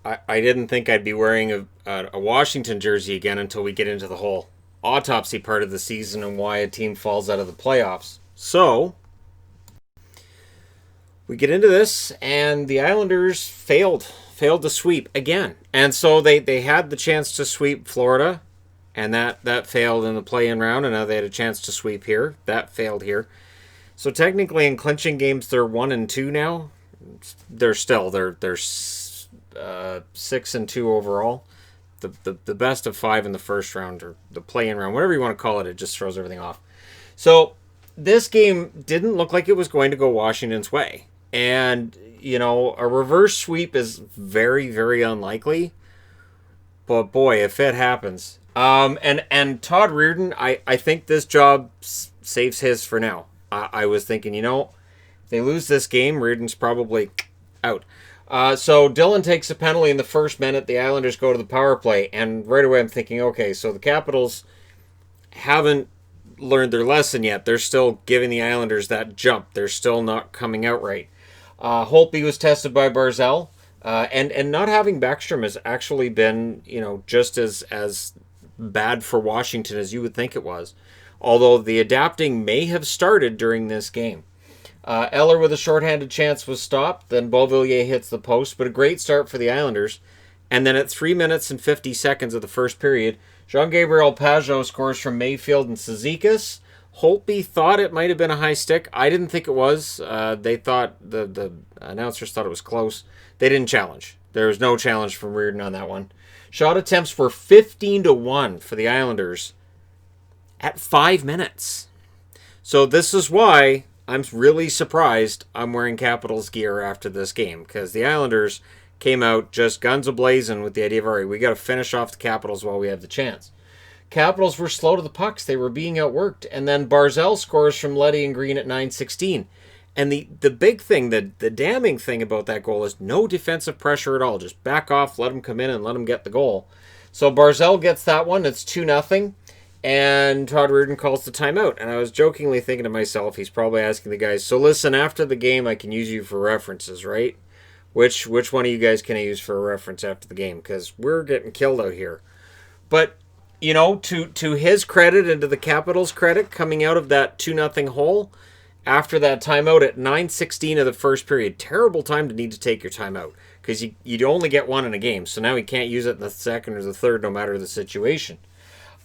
I didn't think I'd be wearing a Washington jersey again until we get into the whole autopsy part of the season and why a team falls out of the playoffs. So, we get into this, and the Islanders failed to sweep again. And so they had the chance to sweep Florida, and that failed in the play-in round, and now they had a chance to sweep here. That failed here. So technically, in clinching games, they're 1-2 now. They're 6-2 overall. The best of 5 in the first round, or the play-in round, whatever you want to call it. It just throws everything off. So this game didn't look like it was going to go Washington's way. And, a reverse sweep is very, very unlikely. But boy, if it happens. And Todd Reirden, I think this job saves his for now. I was thinking, if they lose this game, Reirden's probably out. So Dillon takes a penalty in the first minute. The Islanders go to the power play. And right away I'm thinking, okay, so the Capitals haven't learned their lesson yet. They're still giving the Islanders that jump. They're still not coming out right. Holtby was tested by Barzal. And not having Backstrom has actually been, just as bad for Washington as you would think it was. Although the adapting may have started during this game. Eller with a shorthanded chance was stopped. Then Beauvillier hits the post. But a great start for the Islanders. And then at 3 minutes and 50 seconds of the first period, Jean-Gabriel Pageau scores from Mayfield and Cizikas. Holtby thought it might have been a high stick. I didn't think it was. They thought, the announcers thought it was close. They didn't challenge. There was no challenge from Reirden on that one. Shot attempts were 15-1 for the Islanders at 5 minutes. So this is why I'm really surprised I'm wearing Capitals gear after this game, because the Islanders came out just guns a-blazing with the idea of, all right, we got to finish off the Capitals while we have the chance. Capitals were slow to the pucks. They were being outworked. And then Barzal scores from Leddy and Green at 9:16. And the big thing, the damning thing about that goal is no defensive pressure at all. Just back off, let them come in, and let them get the goal. So Barzal gets that one. It's 2-0. And Todd Reirden calls the timeout. And I was jokingly thinking to myself, he's probably asking the guys, so listen, after the game, I can use you for references, right? Which one of you guys can I use for a reference after the game? Because we're getting killed out here. But to his credit and to the Capitals' credit, coming out of that 2-0 hole, after that timeout at 9:16 of the first period, terrible time to need to take your timeout, because you only get one in a game, so now he can't use it in the second or the third, no matter the situation.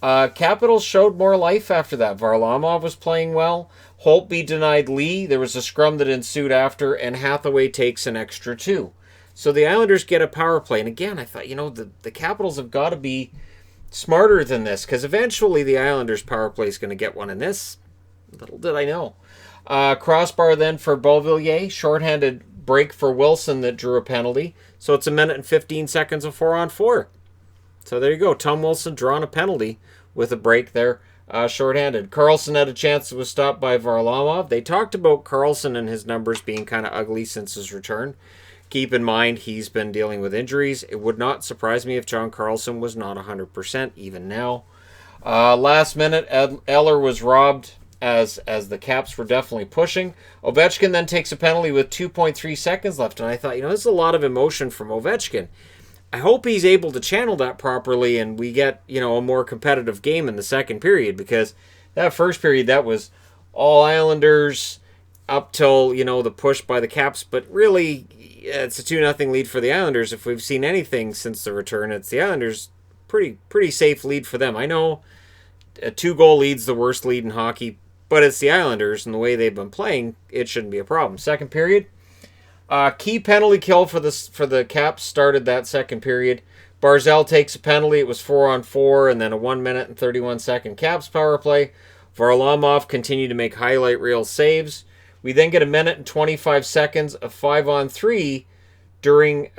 Capitals showed more life after that. Varlamov was playing well. Holtby denied Lee. There was a scrum that ensued after, and Hathaway takes an extra 2. So the Islanders get a power play, and again, I thought, the Capitals have got to be smarter than this, because eventually the Islanders' power play is going to get one in this. Little did I know. Crossbar then for Beauvillier. Shorthanded break for Wilson that drew a penalty. So it's 1 minute and 15 seconds of 4-on-4. So there you go. Tom Wilson drawing a penalty with a break there. Shorthanded. Carlson had a chance that was stopped by Varlamov. They talked about Carlson and his numbers being kind of ugly since his return. Keep in mind, he's been dealing with injuries. It would not surprise me if John Carlson was not 100% even now. Last minute, Eller was robbed as the Caps were definitely pushing. Ovechkin then takes a penalty with 2.3 seconds left, and I thought, this is a lot of emotion from Ovechkin. I hope he's able to channel that properly and we get, a more competitive game in the second period, because that first period, that was all Islanders up till, the push by the Caps, but really, it's a 2-0 lead for the Islanders. If we've seen anything since the return, it's the Islanders' pretty safe lead for them. I know a 2-goal lead's the worst lead in hockey, but it's the Islanders, and the way they've been playing, it shouldn't be a problem. Second period, key penalty kill for the Caps started that second period. Barzal takes a penalty. It was 4-on-4, and then a 1 minute and 31 second Caps power play. Varlamov continued to make highlight reel saves. We then get 1 minute and 25 seconds of 5-on-3 during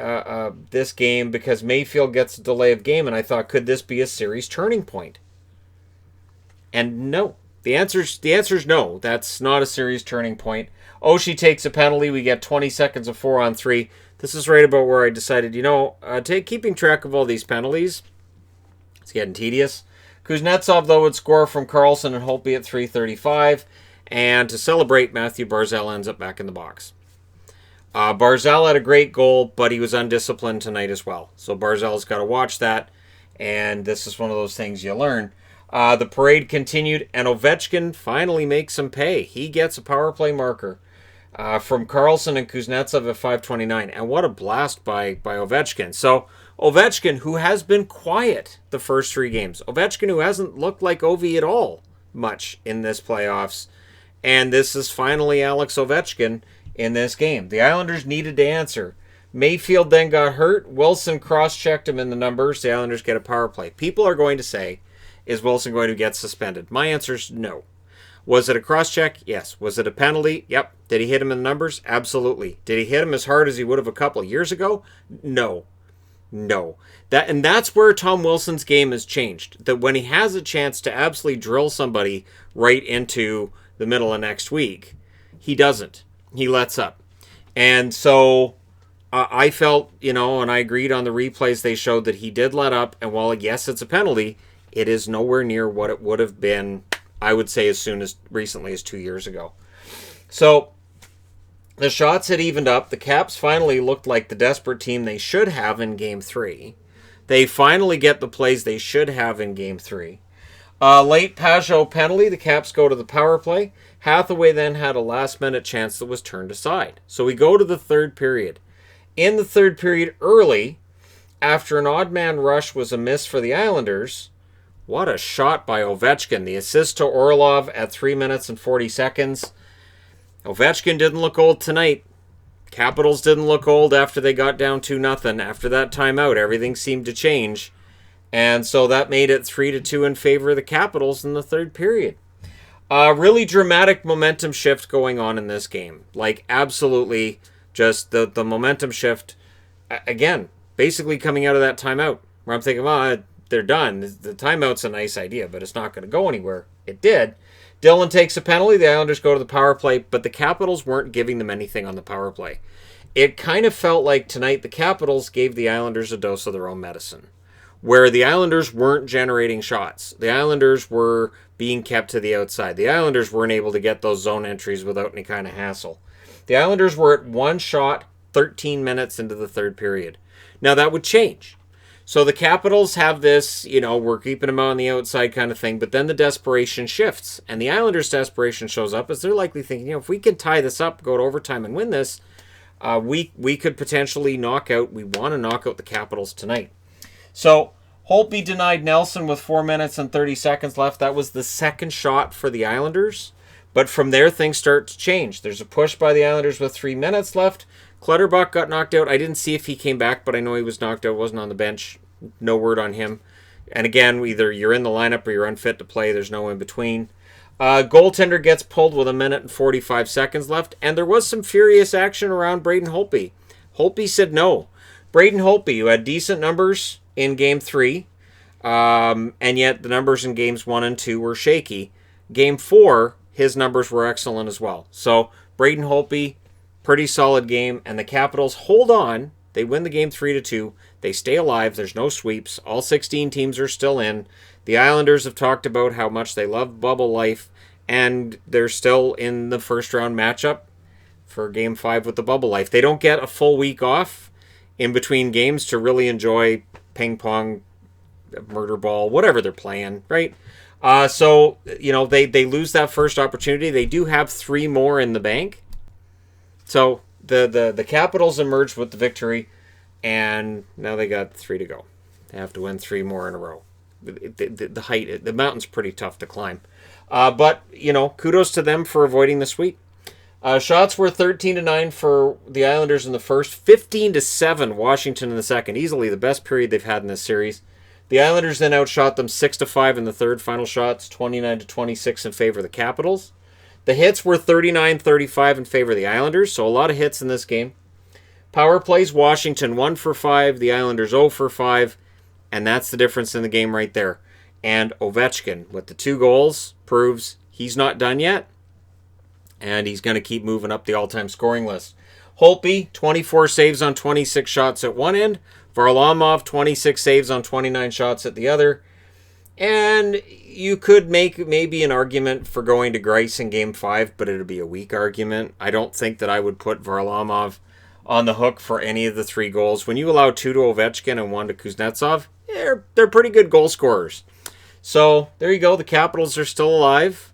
this game, because Mayfield gets a delay of game, and I thought, could this be a series turning point? And no. The answer's no. That's not a series turning point. Oshie takes a penalty. We get 20 seconds of 4-on-3. This is right about where I decided, keeping track of all these penalties, it's getting tedious. Kuznetsov, though, would score from Carlson and Holtby at 3:35. And to celebrate, Matthew Barzal ends up back in the box. Barzal had a great goal, but he was undisciplined tonight as well. So Barzal's got to watch that, and this is one of those things you learn. The parade continued, and Ovechkin finally makes him pay. He gets a power play marker from Carlson and Kuznetsov at 5:29, and what a blast by Ovechkin. So Ovechkin, who has been quiet the first 3 games, Ovechkin, who hasn't looked like Ovi at all much in this playoffs, and this is finally Alex Ovechkin in this game. The Islanders needed to answer. Mayfield then got hurt. Wilson cross-checked him in the numbers. The Islanders get a power play. People are going to say, is Wilson going to get suspended? My answer is no. Was it a cross-check? Yes. Was it a penalty? Yep. Did he hit him in the numbers? Absolutely. Did he hit him as hard as he would have a couple of years ago? No. That's where Tom Wilson's game has changed. That when he has a chance to absolutely drill somebody right into the middle of next week, he doesn't. He lets up. And so I felt, and I agreed on the replays they showed that he did let up. And while, yes, it's a penalty, it is nowhere near what it would have been, I would say, as recently as 2 years ago. So the shots had evened up. The Caps finally looked like the desperate team they should have in Game 3. They finally get the plays they should have in Game 3. Late Pajot penalty, the Caps go to the power play. Hathaway then had a last-minute chance that was turned aside. So we go to the third period. In the third period, early, after an odd-man rush was a miss for the Islanders, what a shot by Ovechkin. The assist to Orlov at 3 minutes and 40 seconds. Ovechkin didn't look old tonight. Capitals didn't look old after they got down 2-0. After that timeout, everything seemed to change. And so that made it 3-2 in favor of the Capitals in the third period. Really dramatic momentum shift going on in this game. Like, absolutely just the momentum shift. Again, basically coming out of that timeout. Where I'm thinking, well, they're done. The timeout's a nice idea, but it's not going to go anywhere. It did. Dillon takes a penalty. The Islanders go to the power play, but the Capitals weren't giving them anything on the power play. It kind of felt like tonight the Capitals gave the Islanders a dose of their own medicine, where the Islanders weren't generating shots. The Islanders were being kept to the outside. The Islanders weren't able to get those zone entries without any kind of hassle. The Islanders were at one shot 13 minutes into the third period. Now that would change. So the Capitals have this, we're keeping them on the outside kind of thing, but then the desperation shifts. And the Islanders' desperation shows up as they're likely thinking, if we can tie this up, go to overtime and win this, we could potentially we want to knock out the Capitals tonight. So Holtby denied Nelson with 4 minutes and 30 seconds left. That was the second shot for the Islanders. But from there, things start to change. There's a push by the Islanders with 3 minutes left. Clutterbuck got knocked out. I didn't see if he came back, but I know he was knocked out. Wasn't on the bench. No word on him. And again, either you're in the lineup or you're unfit to play. There's no in between. Goaltender gets pulled with 1 minute and 45 seconds left. And there was some furious action around Braden Holtby. Holtby said no. Braden Holtby, who had decent numbers in Game 3, and yet the numbers in Games 1 and 2 were shaky. Game 4, his numbers were excellent as well. So Braden Holtby, pretty solid game, and the Capitals hold on. They win the game 3-2. They stay alive. There's no sweeps. All 16 teams are still in. The Islanders have talked about how much they love bubble life, and they're still in the first round matchup for Game 5 with the bubble life. They don't get a full week off in between games to really enjoy ping pong, murder ball, whatever they're playing, right? So, they lose that first opportunity. They do have 3 more in the bank. So the Capitals emerged with the victory, and now they got 3 to go. They have to win 3 more in a row. The mountain's pretty tough to climb. But, kudos to them for avoiding the sweep. Shots were 13-9 for the Islanders in the first, 15-7 Washington in the second. Easily the best period they've had in this series. The Islanders then outshot them 6-5 in the third. Final shots 29-26 in favor of the Capitals. The hits were 39-35 in favor of the Islanders, so a lot of hits in this game. Power plays, Washington 1 for 5, the Islanders 0 for 5, and that's the difference in the game right there. And Ovechkin, with the 2 goals, proves he's not done yet, and he's going to keep moving up the all-time scoring list. Holtby, 24 saves on 26 shots at one end. Varlamov, 26 saves on 29 shots at the other. And you could make maybe an argument for going to Greiss in Game 5, but it would be a weak argument. I don't think that I would put Varlamov on the hook for any of the 3 goals. When you allow 2 to Ovechkin and 1 to Kuznetsov, they're pretty good goal scorers. So there you go. The Capitals are still alive.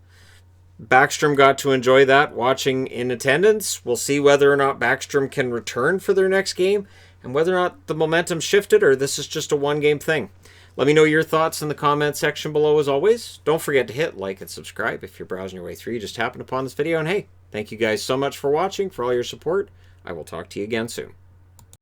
Backstrom got to enjoy that watching in attendance. We'll see whether or not Backstrom can return for their next game and whether or not the momentum shifted or this is just a 1-game thing. Let me know your thoughts in the comment section below as always. Don't forget to hit like and subscribe if you're browsing your way through. You just happened upon this video. And hey, thank you guys so much for watching, for all your support. I will talk to you again soon.